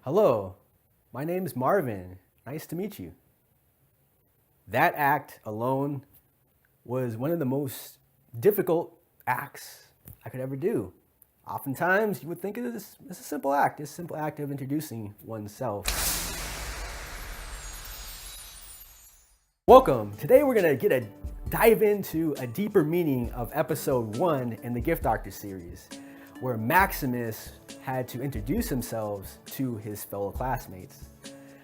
Hello, my name is Marvin. Nice to meet you. That act alone was one of the most difficult acts I could ever do. Oftentimes, you would think it's a simple act, it's a simple act of introducing oneself. Welcome. Today we're gonna dive into a deeper meaning of episode 1 in the Gift Doctor series, where Maximus had to introduce himself to his fellow classmates.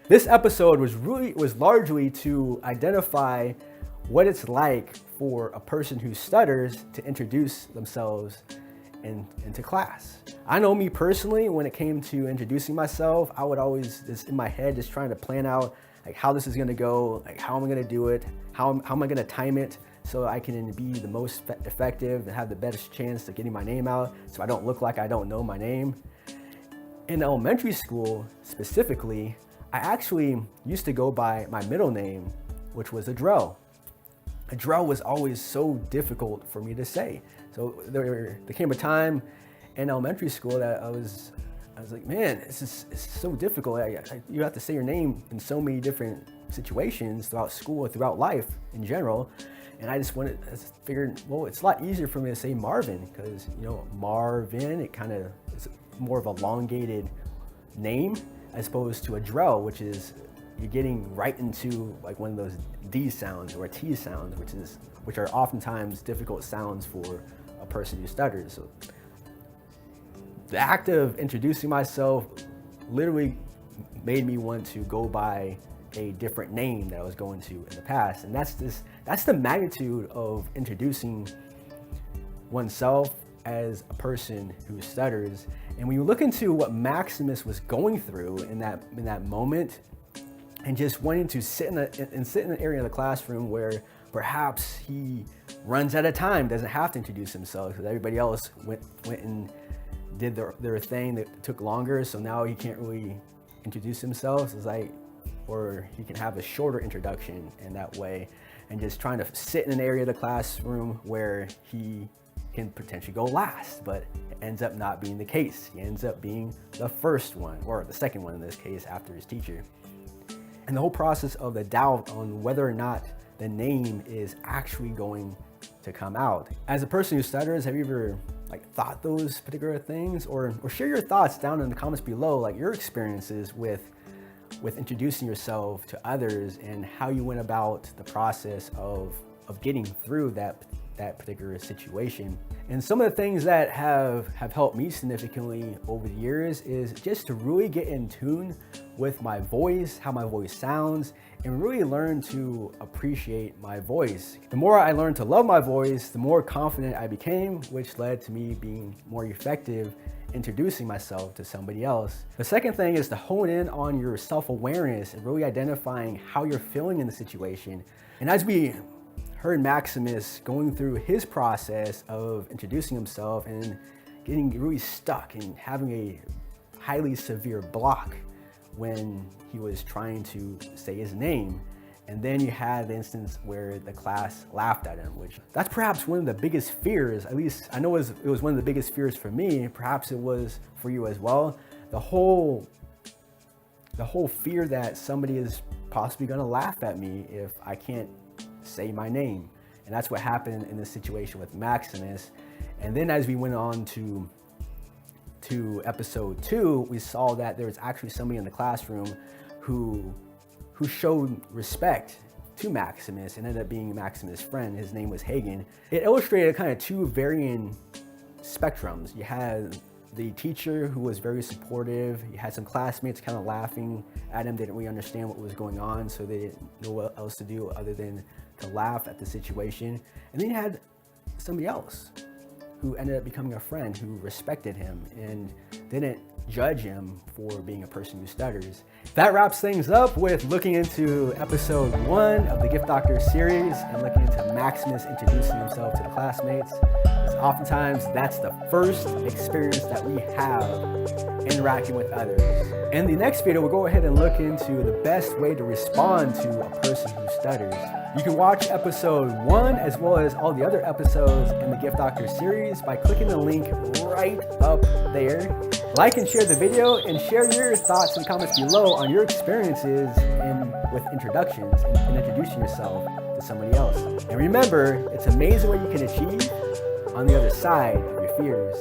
This episode was largely to identify what it's like for a person who stutters to introduce themselves into class. I know me personally, when it came to introducing myself, I would always just in my head just trying to plan out like how this is gonna go, like how am I gonna do it, how am I gonna time it so I can be the most effective and have the best chance of getting my name out so I don't look like I don't know my name. In elementary school specifically, I actually used to go by my middle name, which was Adrell. Adrell was always so difficult for me to say. So there came a time in elementary school that I was like, man, it's so difficult. You have to say your name in so many different situations throughout school, throughout life in general. And I figured, well, it's a lot easier for me to say Marvin because, Marvin, it kind of is more of a elongated name as opposed to Adrell, which is you're getting right into like one of those D sounds or T sounds, which are oftentimes difficult sounds for a person who stutters. So the act of introducing myself literally made me want to go by a different name that I was going to in the past. And that's the magnitude of introducing oneself as a person who stutters. And when you look into what Maximus was going through in that moment, and just wanting to sit in an area of the classroom where perhaps he runs out of time, doesn't have to introduce himself because everybody else went and did their thing that took longer, so now he can't really introduce himself. It's like, or he can have a shorter introduction in that way, and just trying to sit in an area of the classroom where he can potentially go last, but it ends up not being the case. He ends up being the first one, or the second one in this case, after his teacher. And the whole process of the doubt on whether or not the name is actually going to come out. As a person who stutters, have you ever thought those particular things, or share your thoughts down in the comments below, like your experiences with introducing yourself to others and how you went about the process of getting through that particular situation. And some of the things that have helped me significantly over the years is just to really get in tune with my voice, how my voice sounds, and really learn to appreciate my voice. The more I learned to love my voice, the more confident I became, which led to me being more effective introducing myself to somebody else. The second thing is to hone in on your self-awareness and really identifying how you're feeling in the situation. And as we heard Maximus going through his process of introducing himself and getting really stuck and having a highly severe block when he was trying to say his name. And then you had the instance where the class laughed at him, which that's perhaps one of the biggest fears, at least I know it was one of the biggest fears for me, perhaps it was for you as well. The whole fear that somebody is possibly gonna laugh at me if I can't say my name. And that's what happened in this situation with Maximus. And then as we went on to episode 2, we saw that there was actually somebody in the classroom who showed respect to Maximus and ended up being Maximus' friend. His name was Hagen. It illustrated kind of two varying spectrums. You had the teacher who was very supportive. You had some classmates kind of laughing at him. They didn't really understand what was going on, so they didn't know what else to do other than to laugh at the situation. And then you had somebody else who ended up becoming a friend, who respected him and didn't judge him for being a person who stutters. That wraps things up with looking into episode 1 of the Gift Doctor series and looking into Maximus introducing himself to the classmates. Because oftentimes that's the first experience that we have interacting with others. In the next video, we'll go ahead and look into the best way to respond to a person who stutters. You can watch episode 1 as well as all the other episodes in the Gift Doctor series by clicking the link right up there. Like and share the video, and share your thoughts in the comments below on your experiences with introductions and introducing yourself to somebody else. And remember, it's amazing what you can achieve on the other side of your fears.